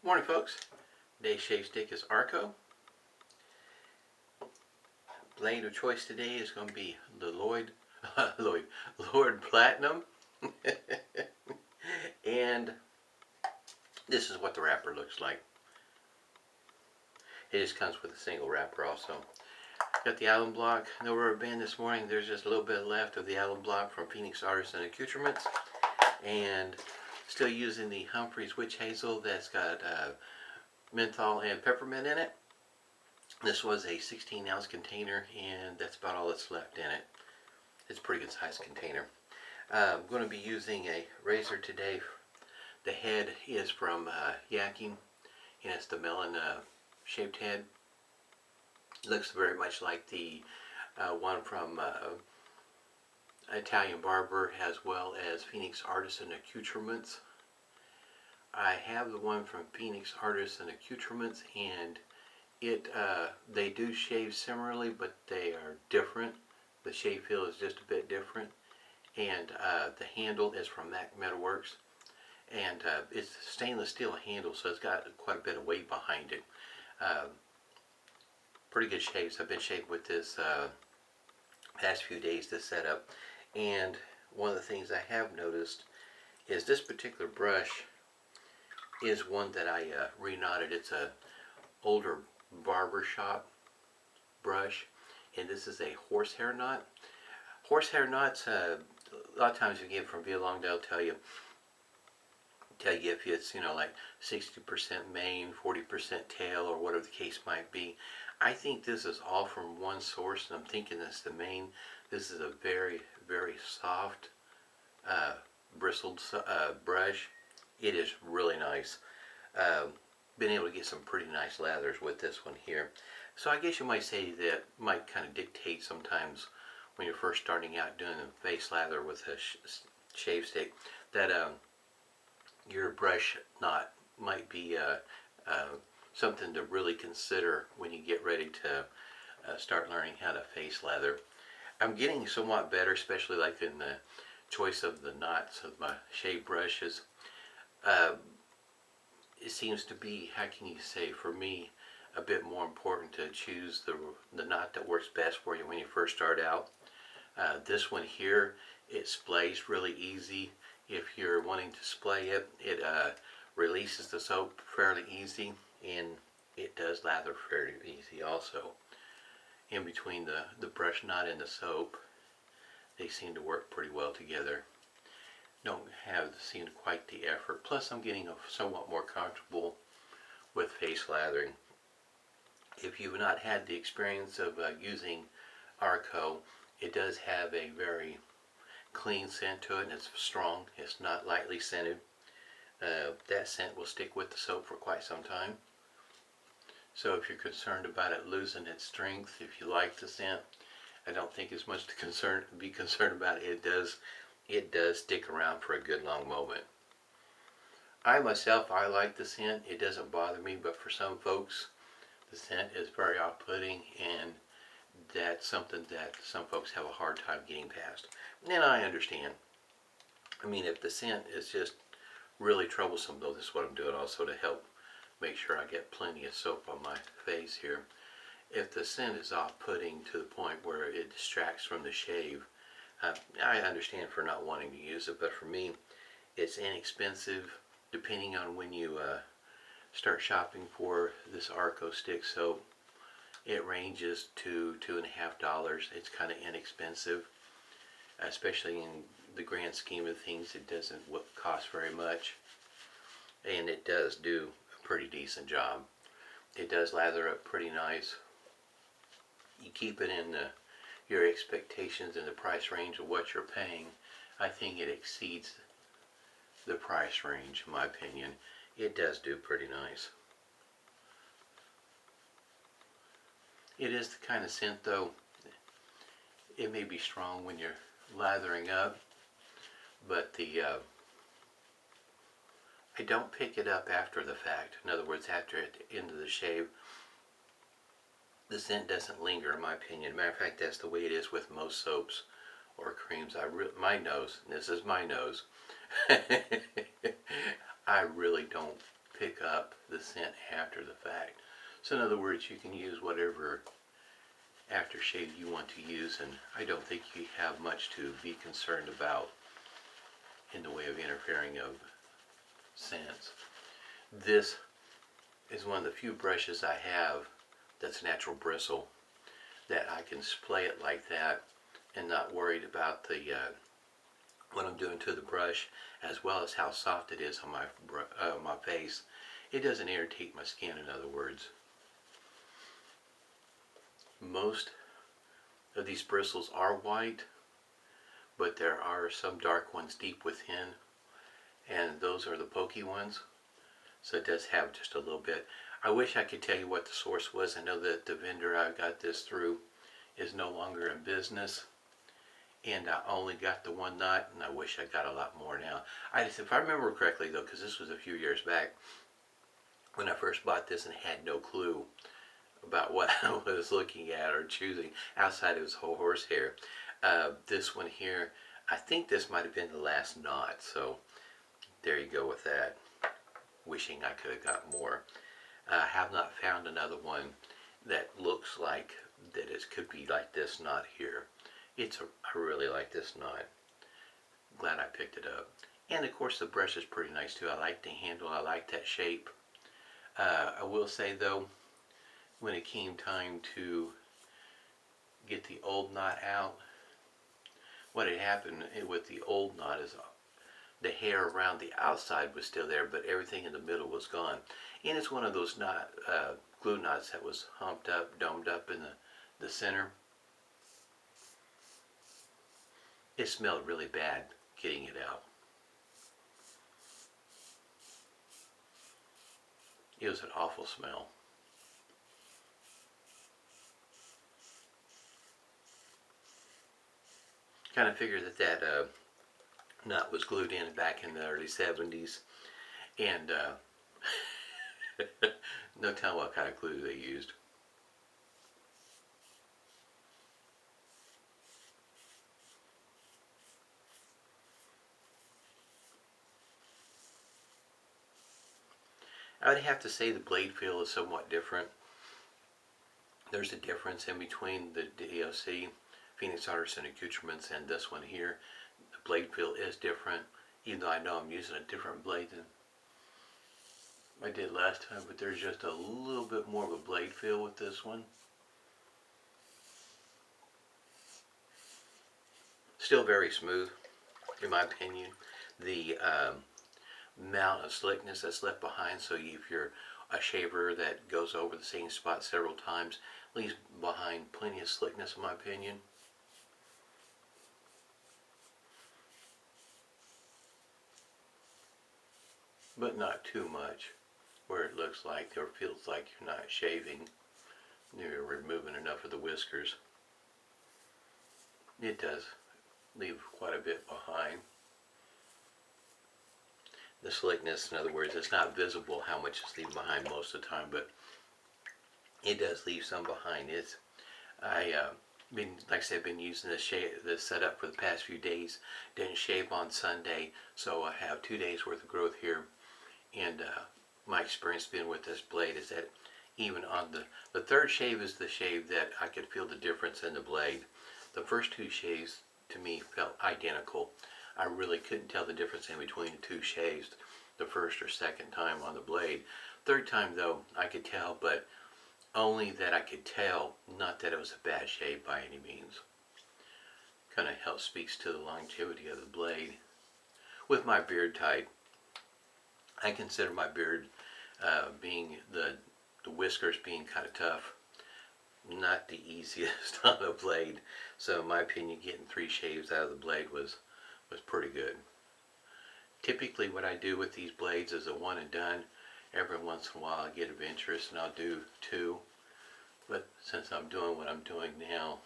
Morning, folks. Today's shave stick is Arko. Blade of choice today is going to be the Lord Platinum. And this is what the wrapper looks like. It just comes with a single wrapper also. Got the alum block, no rubber band this morning. There's just a little bit left of the alum block from Phoenix Artisan Accoutrements. And still using the Humphrey's Witch Hazel that's got menthol and peppermint in it. This was a 16-ounce container, and that's about all that's left in it. It's a pretty good size container. I'm going to be using a razor today. The head is from Yaqi, and it's the mellon shaped head. It looks very much like the one from Italian Barber, as well as Phoenix Artisan Accoutrements. I have the one from Phoenix Artisan Accoutrements, and they do shave similarly, but they are different. The shave feel is just a bit different, and the handle is from Metalworks, and it's a stainless steel handle, so it's got quite a bit of weight behind it. Pretty good shaves. I've been shaving with this past few days, this setup, and one of the things I have noticed is this particular brush is one that I reknotted. It's a older Barbershop brush, and this is a horsehair knot. Horsehair knots, a lot of times you get from Vialong, they'll tell you if it's, like 60% mane, 40% tail, or whatever the case might be. I think this is all from one source, and I'm thinking it's the mane. This is a very, very soft, bristled brush. It is really nice. Been able to get some pretty nice lathers with this one here. So I guess you might say that might kind of dictate sometimes when you're first starting out doing a face lather with a shave stick that your brush knot might be something to really consider when you get ready to start learning how to face lather. I'm getting somewhat better, especially like in the choice of the knots of my shave brushes. It seems to be, how can you say, for me, a bit more important to choose the knot that works best for you when you first start out. This one here, it splays really easy. If you're wanting to splay it, it releases the soap fairly easy, and it does lather fairly easy also. In between the brush knot and the soap, they seem to work pretty well together. Don't have seen quite the effort. Plus, I'm getting somewhat more comfortable with face lathering. If you've not had the experience of using Arko, it does have a very clean scent to it, and it's strong. It's not lightly scented. That scent will stick with the soap for quite some time. So if you're concerned about it losing its strength, if you like the scent, I don't think it's much to be concerned about it. It does stick around for a good long moment. I myself, I like the scent. It doesn't bother me, but for some folks, the scent is very off-putting, and that's something that some folks have a hard time getting past. And I understand. I mean, if the scent is just really troublesome, though, this is what I'm doing also to help make sure I get plenty of soap on my face here. If the scent is off-putting to the point where it distracts from the shave, I understand for not wanting to use it, but for me, it's inexpensive. Depending on when you start shopping for this Arko stick soap, it ranges to $2.50. It's kind of inexpensive, especially in the grand scheme of things. It doesn't cost very much, and it does do a pretty decent job. It does lather up pretty nice. You keep it in your expectations in the price range of what you're paying. I think it exceeds the price range, in my opinion. It does do pretty nice. It is the kind of scent, though, it may be strong when you're lathering up, but I don't pick it up after the fact. In other words, after the end of the shave, the scent doesn't linger, in my opinion. Matter of fact, that's the way it is with most soaps or creams. My nose, and this is my nose, I really don't pick up the scent after the fact. So in other words, you can use whatever aftershave you want to use, and I don't think you have much to be concerned about in the way of interfering of scents. This is one of the few brushes I have that's natural bristle, that I can splay it like that and not worried about the what I'm doing to the brush, as well as how soft it is on my face. It doesn't irritate my skin, in other words. Most of these bristles are white, but there are some dark ones deep within, and those are the pokey ones. So it does have just a little bit. I wish I could tell you what the source was. I know that the vendor I got this through is no longer in business, and I only got the one knot, and I wish I got a lot more now. If I remember correctly though, because this was a few years back when I first bought this and had no clue about what I was looking at or choosing outside of his whole horsehair. This one here, I think this might have been the last knot, so there you go with that. Wishing I could have got more. I have not found another one that looks like that it could be like this knot here. I really like this knot. Glad I picked it up. And of course the brush is pretty nice too. I like the handle, I like that shape. I will say though, when it came time to get the old knot out, what had happened with the old knot is the hair around the outside was still there, but everything in the middle was gone. And it's one of those glue knots that was humped up, domed up in the center. It smelled really bad getting it out. It was an awful smell. Kind of figured that knot was glued in back in the early 70s, and no telling what kind of glue they used. I would have to say the blade feel is somewhat different. There's a difference in between the DOC, Phoenix Artisan Accoutrements, and this one here. The blade feel is different, even though I know I'm using a different blade than I did last time, but there's just a little bit more of a blade feel with this one. Still very smooth, in my opinion. The amount of slickness that's left behind, so if you're a shaver that goes over the same spot several times, leaves behind plenty of slickness, in my opinion. But not too much where it looks like or feels like you're not shaving, you're removing enough of the whiskers. It does leave quite a bit behind. The slickness, in other words, it's not visible how much is leaving behind most of the time, but it does leave some behind. Like I said, I've been using this setup for the past few days. Didn't shave on Sunday, so I have 2 days worth of growth here. And my experience being with this blade is that even on the third shave is the shave that I could feel the difference in the blade. The first two shaves to me felt identical. I really couldn't tell the difference in between the two shaves the first or second time on the blade. Third time though, I could tell, but only that I could tell, not that it was a bad shave by any means. Kind of speaks to the longevity of the blade. With my beard type, I consider my beard being the whiskers being kind of tough, not the easiest on the blade. So in my opinion, getting 3 shaves out of the blade was pretty good. Typically what I do with these blades is a one and done. Every once in a while I get adventurous and I'll do 2. But since I'm doing what I'm doing now,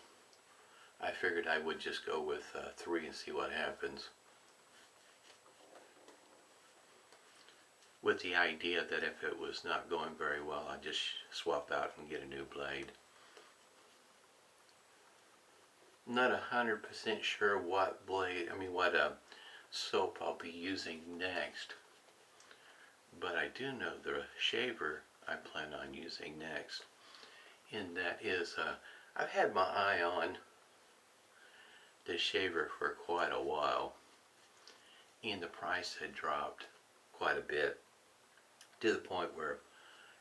I figured I would just go with 3 and see what happens. With the idea that if it was not going very well, I'd just swap out and get a new blade. Not 100% sure what soap I'll be using next, but I do know the shaver I plan on using next. And that is, I've had my eye on this shaver for quite a while, and the price had dropped quite a bit to the point where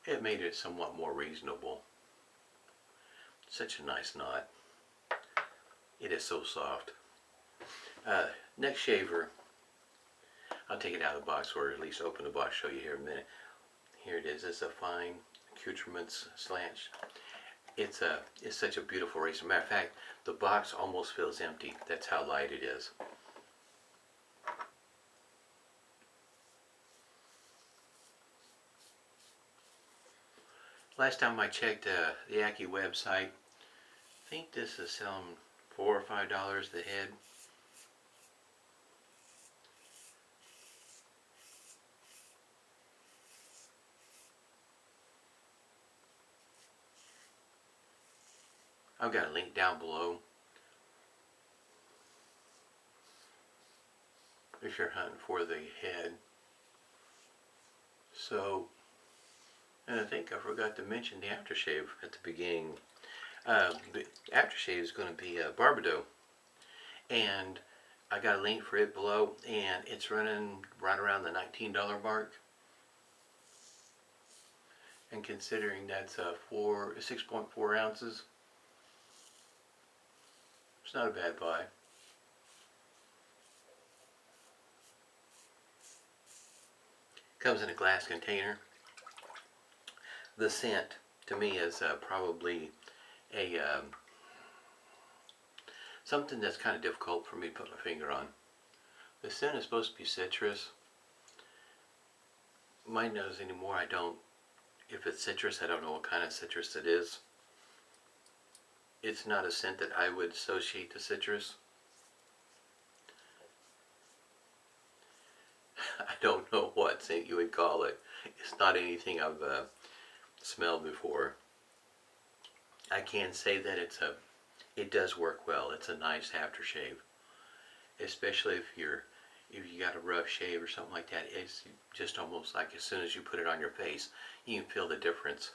it made it somewhat more reasonable. Such a nice knot. It is so soft. Next shaver, I'll take it out of the box, or at least open the box, show you here in a minute. Here it is. It's a fine accoutrements slant. It's such a beautiful razor. Matter of fact, the box almost feels empty. That's how light it is. Last time I checked the Yaqi website, I think this is selling $4 or $5 the head. I've got a link down below if you're hunting for the head. So, and I think I forgot to mention the aftershave at the beginning. The aftershave is going to be Barbedeaux, and I got a link for it below, and it's running right around the $19 mark. And considering that's 6.4 ounces, it's not a bad buy. Comes in a glass container. The scent to me is probably a something that's kind of difficult for me to put my finger on. The scent is supposed to be citrus. My nose anymore, I don't. If it's citrus, I don't know what kind of citrus it is. It's not a scent that I would associate to citrus. I don't know what scent you would call it. It's not anything I've smelled before. I can say that it does work well. It's a nice aftershave, especially if you got a rough shave or something like that. It's just almost like as soon as you put it on your face, you can feel the difference.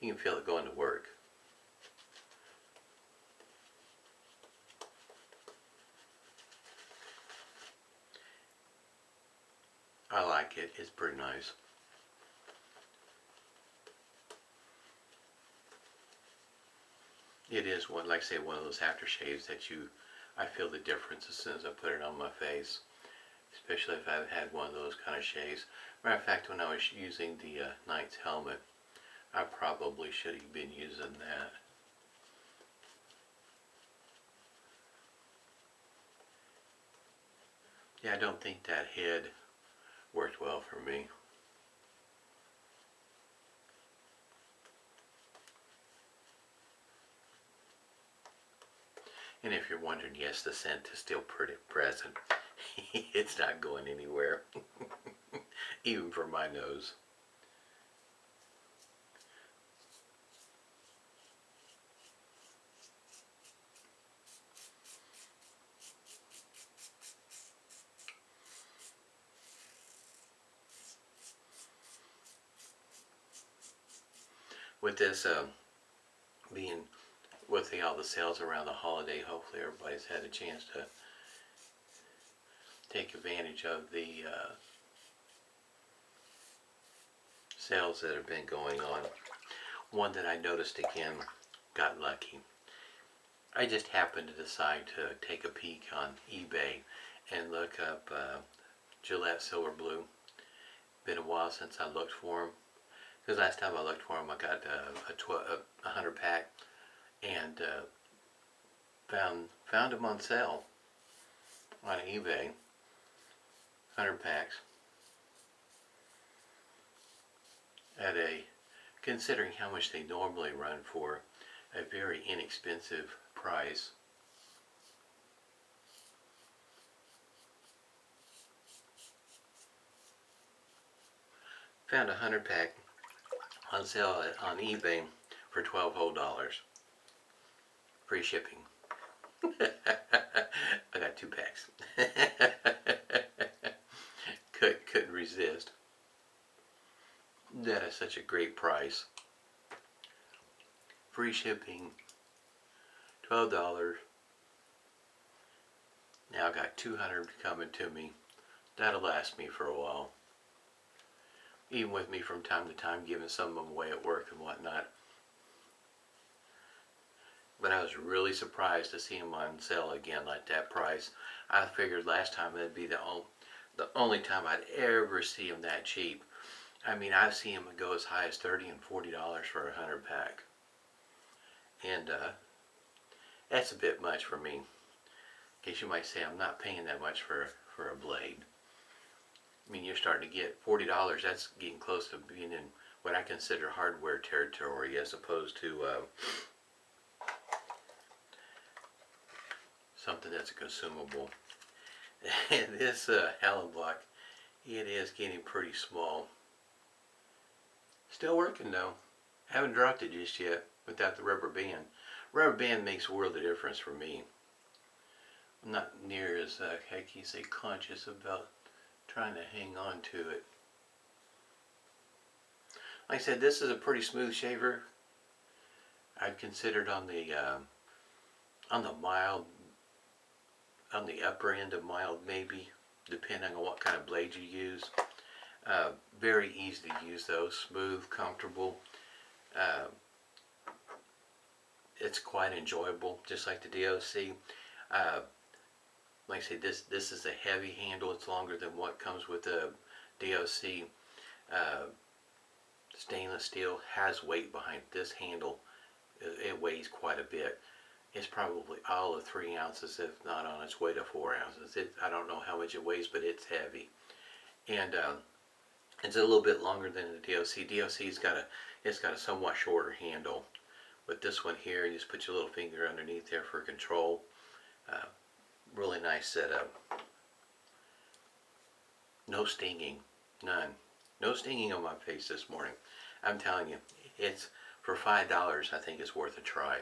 You can feel it going to work. I like it. It's pretty nice. It is one, like I say, one of those aftershaves that I feel the difference as soon as I put it on my face. Especially if I've had one of those kind of shaves. Matter of fact, when I was using the Knight's helmet, I probably should have been using that. Yeah, I don't think that head worked well for me. And if you're wondering, yes, the scent is still pretty present. It's not going anywhere, even for my nose. With this being with all the sales around the holiday, hopefully everybody's had a chance to take advantage of the sales that have been going on. One that I noticed again, got lucky. I just happened to decide to take a peek on eBay and look up Gillette Silver Blue. Been a while since I looked for them. Because last time I looked for them, I got a 100 pack and found them on sale on eBay. 100 packs at a, considering how much they normally run for, a very inexpensive price. Found a 100 pack on sale on eBay for $12 whole. Free shipping. I got 2 packs. Couldn't resist. that is such a great price. Free shipping, $12. Now I got 200 coming to me. That'll last me for a while. Even with me from time to time giving some of them away at work and whatnot. But I was really surprised to see them on sale again like that price. I figured last time that'd be the only time I'd ever see them that cheap. I mean, I've seen them go as high as $30 and $40 for a 100 pack. And that's a bit much for me. In case you might say I'm not paying that much for a blade. I mean, you're starting to get $40, that's getting close to being in what I consider hardware territory as opposed to something that's a consumable. And this alum block, it is getting pretty small. Still working though. Haven't dropped it just yet without the rubber band. Rubber band makes a world of difference for me. I'm not near as, how can you say, conscious about trying to hang on to it. Like I said, this is a pretty smooth shaver. I'd consider it on the mild, on the upper end of mild maybe, depending on what kind of blade you use. Very easy to use though, smooth, comfortable. It's quite enjoyable, just like the DOC. Like I say, this is a heavy handle. It's longer than what comes with the DOC. Stainless steel has weight behind this handle. It weighs quite a bit. It's probably all of 3 ounces, if not on its way to 4 ounces. I don't know how much it weighs, but it's heavy. And it's a little bit longer than the DOC. DOC's got a somewhat shorter handle. But this one here, you just put your little finger underneath there for control. Really nice setup. No stinging, none. No stinging on my face this morning. I'm telling you, it's for $5. I think it's worth a try,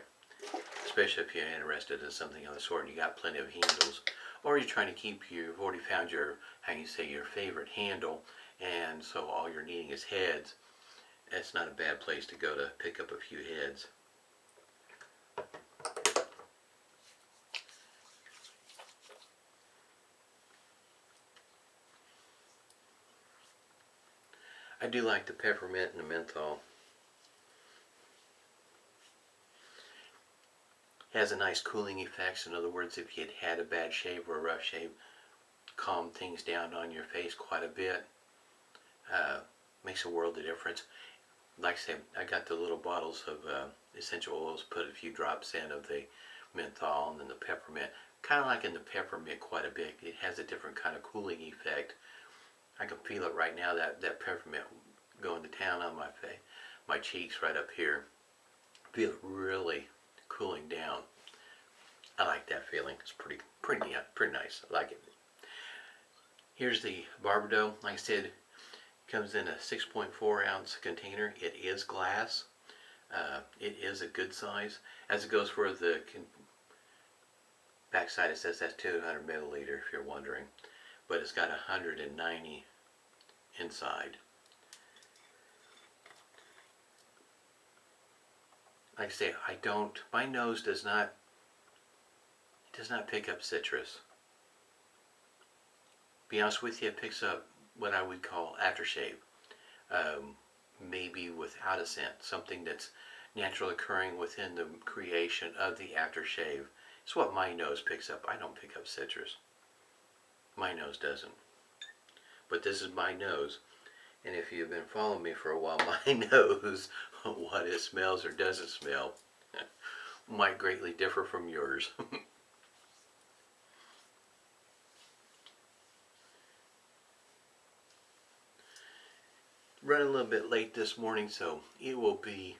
especially if you're interested in something of the sort and you got plenty of handles, or you're trying to keep you've already found your, how you say, your favorite handle, and so all you're needing is heads. That's not a bad place to go to pick up a few heads. I do like the peppermint and the menthol. It has a nice cooling effect. In other words, if you'd had a bad shave or a rough shave, calm things down on your face quite a bit. Makes a world of difference. Like I said, I got the little bottles of essential oils, put a few drops in of the menthol and then the peppermint. Kind of like in the peppermint quite a bit. It has a different kind of cooling effect. I can feel it right now, that peppermint going to town on my face, my cheeks right up here. Feel it really cooling down. I like that feeling. It's pretty nice. I like it. Here's the Barbedeaux. Like I said, it comes in a 6.4 ounce container. It is glass. It is a good size. As it goes for the backside, it says that's 200 milliliter if you're wondering. But it's got 190 inside. Like I say, my nose does not pick up citrus. Be honest with you, it picks up what I would call aftershave. Maybe without a scent, something that's naturally occurring within the creation of the aftershave. It's what my nose picks up. I don't pick up citrus. My nose doesn't. But this is my nose. And if you've been following me for a while, my nose, what it smells or doesn't smell, might greatly differ from yours. Running a little bit late this morning, so it will be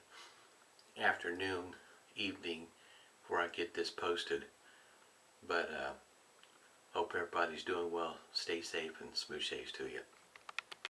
afternoon, evening before I get this posted. But hope everybody's doing well. Stay safe and smooth shaves to you.